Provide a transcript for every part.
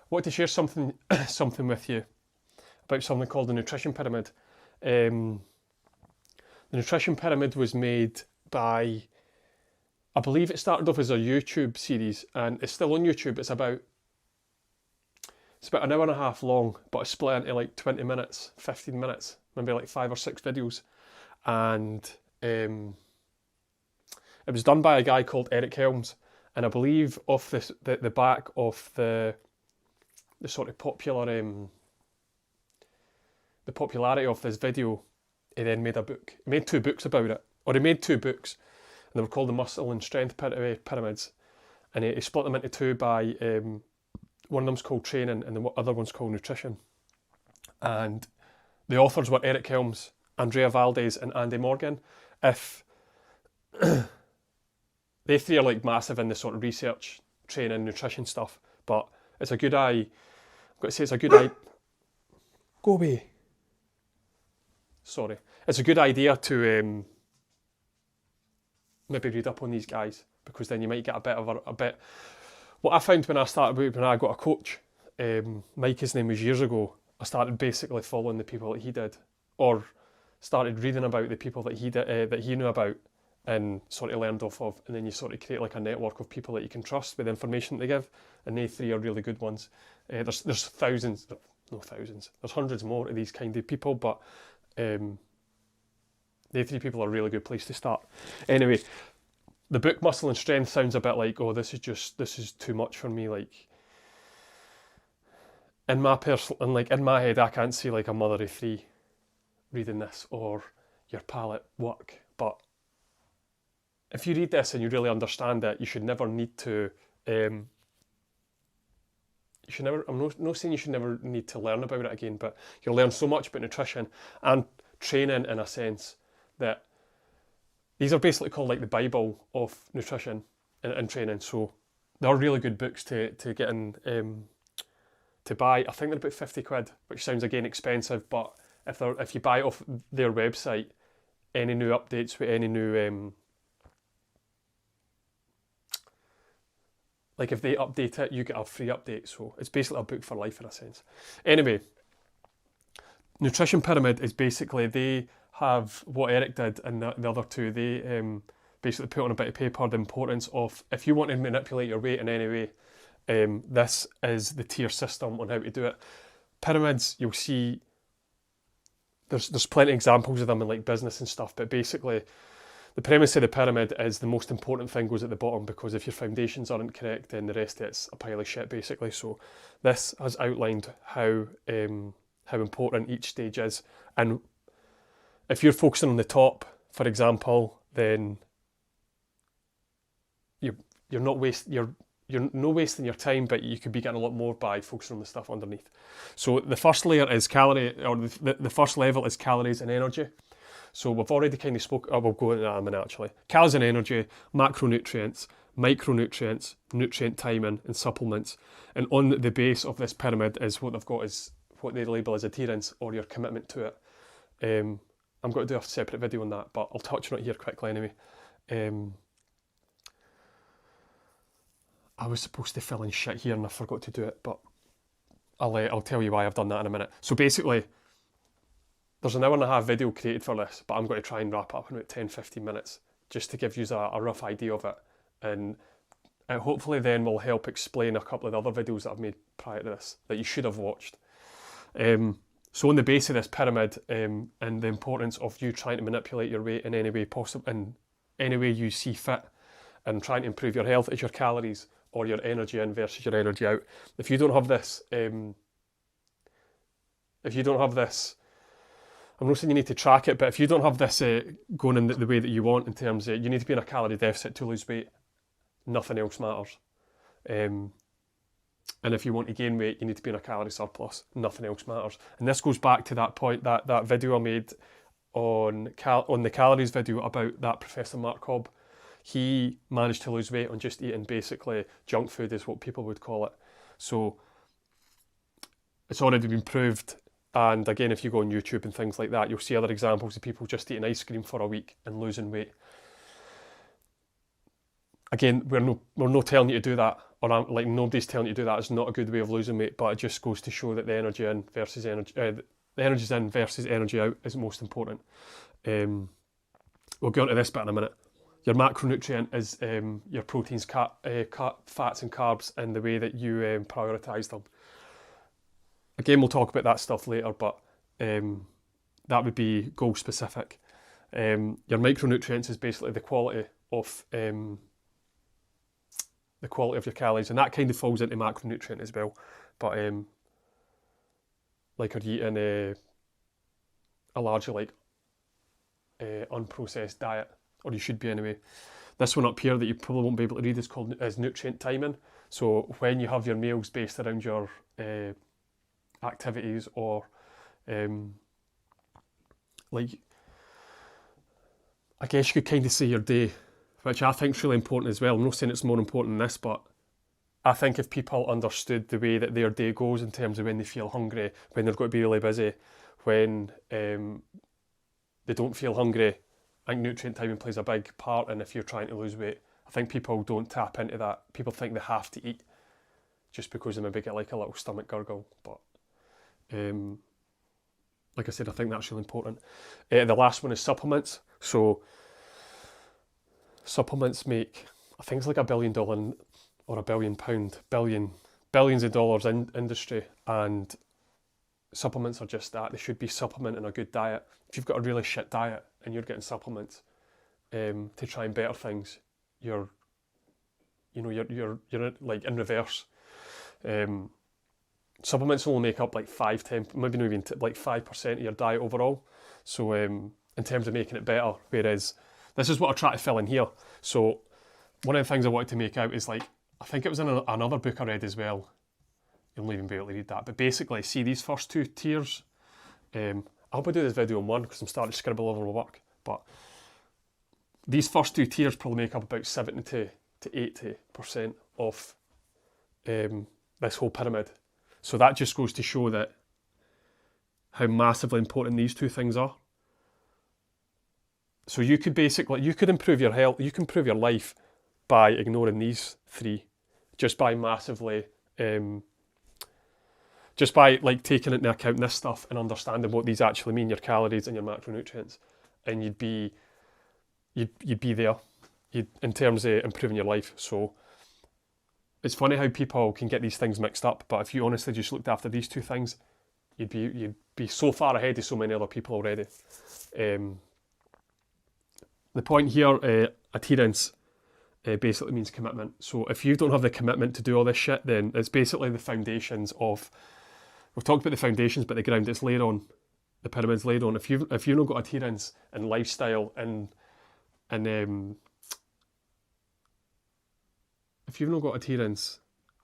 I want to share something something with you about something called the nutrition pyramid. The nutrition pyramid was made by, I believe it started off as a YouTube series, and it's still on YouTube. It's about an hour and a half long, but it's split into like 20 minutes, 15 minutes, maybe like 5 or 6 videos. And it was done by a guy called Eric Helms. And I believe off the back of the sort of the popularity of this video, he then made a book. He made 2 books about it, or he made 2 books, and they were called the Muscle and Strength Pyramids. And he split them into 2 by one of them's called Training, and the other one's called Nutrition. And the authors were Eric Helms, Andrea Valdez, and Andy Morgan. If they 3 are like massive in the sort of research, training, nutrition stuff, but it's a good I've got to say it's a good go away. Sorry. It's a good idea to maybe read up on these guys, because then you might get a bit. What I found when I got a coach, Mike, his name was, years ago, I started basically following the people that he did, or started reading about the people that he knew about, and sort of learned off of, and then you sort of create like a network of people that you can trust with the information they give, and they 3 are really good ones. There's thousands, no thousands, there's hundreds more of these kind of people, but they 3 people are a really good place to start. Anyway, the book Muscle and Strength sounds a bit like, oh, this is too much for me. Like in my head, I can't see like a mother of 3 reading this, or your palate work. But if you read this and you really understand it, you should never need to. I'm not saying you should never need to learn about it again, but you'll learn so much about nutrition and training, in a sense, that these are basically called like the Bible of nutrition and training. So they're really good books to get in, to buy. I think they're about 50 quid, which sounds again expensive, but if you buy it off their website, any new updates with any new like if they update it, you get a free update. So it's basically a book for life, in a sense. Anyway, Nutrition Pyramid is basically, they have what Eric did, and the other 2, they basically put on a bit of paper the importance of, if you want to manipulate your weight in any way, this is the tier system on how to do it. Pyramids, you'll see, there's plenty of examples of them in like business and stuff, but basically the premise of the pyramid is the most important thing goes at the bottom, because if your foundations aren't correct, then the rest of it's a pile of shit, basically. So this has outlined how important each stage is, and if you're focusing on the top, for example, then you're not wasting your time, but you could be getting a lot more by focusing on the stuff underneath. So the first layer is the first level is calories and energy. So we've already kind of we'll go into that in a minute actually. Calories and energy, macronutrients, micronutrients, nutrient timing, and supplements. And on the base of this pyramid is what they've got is what they label as adherence, or your commitment to it. I'm going to do a separate video on that, but I'll touch on it here quickly anyway. I was supposed to fill in shit here and I forgot to do it, but I'll tell you why I've done that in a minute. So basically, there's an hour and a half video created for this, but I'm going to try and wrap up in about 10-15 minutes, just to give you a rough idea of it. And hopefully then will help explain a couple of the other videos that I've made prior to this, that you should have watched. So on the base of this pyramid, and the importance of you trying to manipulate your weight in any way possible, in any way you see fit, and trying to improve your health, is your calories, or your energy in versus your energy out. If you don't have this, I'm not saying you need to track it, but if you don't have this going in the way that you want, in terms of you need to be in a calorie deficit to lose weight, nothing else matters. And if you want to gain weight, you need to be in a calorie surplus, nothing else matters. And this goes back to that point, that video I made on the calories video about that Professor Mark Cobb. He managed to lose weight on just eating basically junk food, is what people would call it. So it's already been proved. And again, if you go on YouTube and things like that, you'll see other examples of people just eating ice cream for a week and losing weight. Again, we're not telling you to do that. or like nobody's telling you to do that. It's not a good way of losing weight, but it just goes to show that the energy in versus energy, the energy's in versus energy out is most important. We'll go on to this bit in a minute. Your macronutrient is your proteins, fats and carbs, and the way that you prioritise them. Again, we'll talk about that stuff later, but that would be goal specific. Your micronutrients is basically the quality of your calories, and that kind of falls into macronutrient as well. But like, are you eating a largely unprocessed diet, or you should be anyway. This one up here that you probably won't be able to read is nutrient timing. So when you have your meals based around your activities, or like, I guess you could kind of say your day, which I think is really important as well. I'm not saying it's more important than this, but I think if people understood the way that their day goes in terms of when they feel hungry, when they're going to be really busy, when they don't feel hungry, I think nutrient timing plays a big part in if you're trying to lose weight. I think people don't tap into that. People think they have to eat just because they maybe get like a little stomach gurgle. But like I said, I think that's really important. The last one is supplements. So supplements make, I think it's like $1 billion or £1 billion, billions of dollars in industry, and supplements are just that. They should be supplementing a good diet. If you've got a really shit diet and you're getting supplements to try and better things, you're like in reverse. Supplements only make up like 5-10, maybe not even like 5% of your diet overall. So in terms of making it better, whereas this is what I try to fill in here. So one of the things I wanted to make out is, like, I think it was in another book I read as well. You'll not even be able to read that. But basically, see these first two tiers. I'll probably do this video in one because I'm starting to scribble over my work. But these first two tiers probably make up about 70 to 80% of this whole pyramid. So that just goes to show that how massively important these two things are. So you could improve your health, you can improve your life by ignoring these three, just by massively, just by like taking into account this stuff and understanding what these actually mean, your calories and your macronutrients, and you'd be there in terms of improving your life. So it's funny how people can get these things mixed up, but if you honestly just looked after these two things, you'd be so far ahead of so many other people already. The point here, adherence, basically means commitment. So if you don't have the commitment to do all this shit, then it's basically the foundations of, we've talked about the foundations, but the ground it's laid on, the pyramid's laid on. If you've not got adherence and lifestyle and if you've not got adherence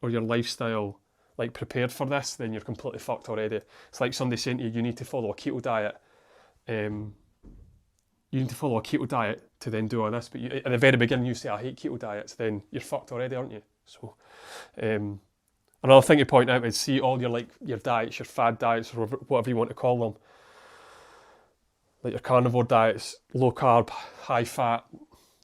or your lifestyle like prepared for this, then you're completely fucked already. It's like somebody saying to you, you need to follow a keto diet. You need to follow a keto diet to then do all this, but at the very beginning you say, I hate keto diets, then you're fucked already, aren't you? So another thing to point out is, see all your diets, your fad diets, or whatever you want to call them, like your carnivore diets, low carb, high fat,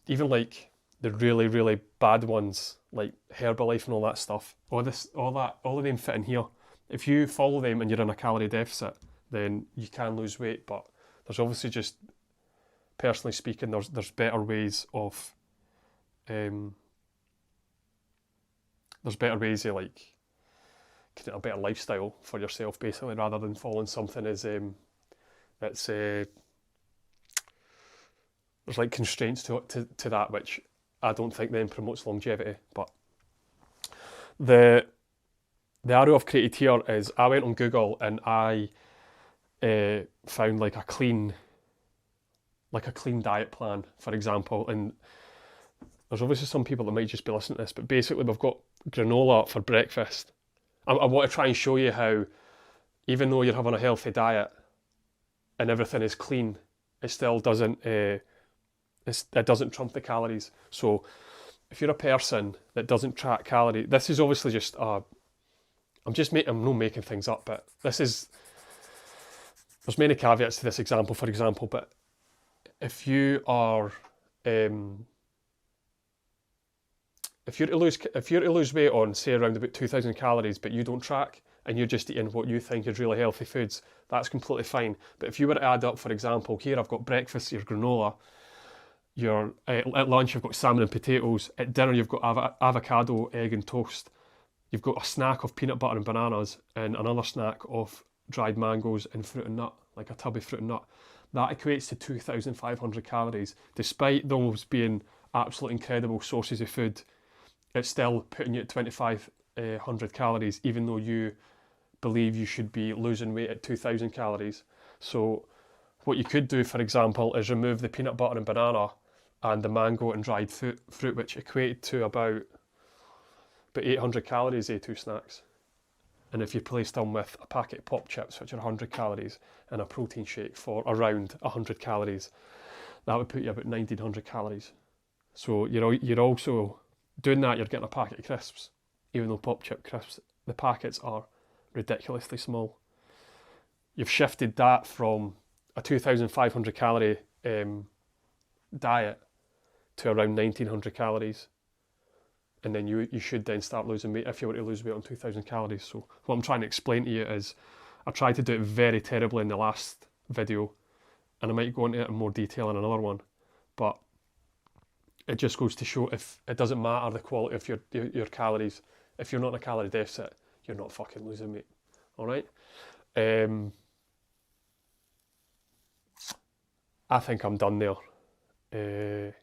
even like the really, really bad ones, like Herbalife and all that stuff. All of them fit in here. If you follow them and you're in a calorie deficit, then you can lose weight, but there's obviously just, personally speaking, there's better ways of like getting a better lifestyle for yourself, basically, rather than following something as that's there's like constraints to that, which I don't think then promotes longevity. But the arrow I've created here is, I went on Google and I found like a clean diet plan, for example, and there's obviously some people that might just be listening to this, but basically we've got granola for breakfast. I want to try and show you how, even though you're having a healthy diet and everything is clean, it still doesn't trump the calories. So if you're a person that doesn't track calories, this is obviously just I'm not making things up, but there's many caveats to this example, for example, but if you are If you're to lose weight on, say, around about 2,000 calories, but you don't track and you're just eating what you think is really healthy foods, that's completely fine. But if you were to add up, for example, here I've got breakfast, your granola, your at lunch you've got salmon and potatoes, at dinner you've got avocado, egg and toast, you've got a snack of peanut butter and bananas, and another snack of dried mangoes and fruit and nut, like a tubby fruit and nut. That equates to 2,500 calories. Despite those being absolute incredible sources of food, it's still putting you at 2,500 calories, even though you believe you should be losing weight at 2,000 calories. So what you could do, for example, is remove the peanut butter and banana and the mango and dried fruit, which equated to about 800 calories, two snacks. And if you replace them with a packet of pop chips, which are 100 calories, and a protein shake for around 100 calories, that would put you about 1,900 calories. So you're also doing that, you're getting a packet of crisps, even though pop chip crisps, the packets are ridiculously small. You've shifted that from a 2,500 calorie diet to around 1,900 calories. And then you should then start losing weight if you were to lose weight on 2,000 calories. So what I'm trying to explain to you is, I tried to do it very terribly in the last video, and I might go into it in more detail in another one, but it just goes to show, if it doesn't matter the quality of your calories, if you're not in a calorie deficit, you're not fucking losing weight. All right. I think I'm done there.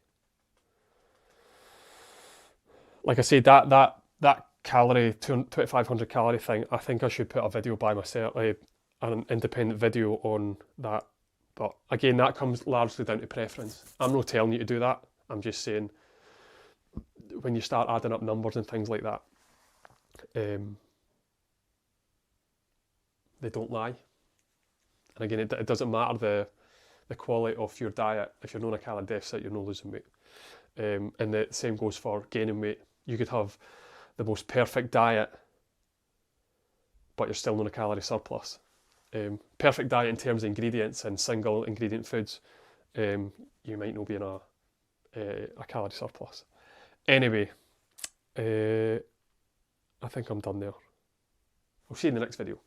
Like I said, that calorie, 2,500 calorie thing, I think I should put a video by myself, an independent video on that. But again, that comes largely down to preference. I'm not telling you to do that. I'm just saying, when you start adding up numbers and things like that, they don't lie. And again, it doesn't matter the quality of your diet. If you're not in a calorie deficit, you're not losing weight. And the same goes for gaining weight. You could have the most perfect diet, but you're still not in a calorie surplus. Perfect diet in terms of ingredients and single ingredient foods, you might not be in a calorie surplus. Anyway, I think I'm done there. I'll see you in the next video.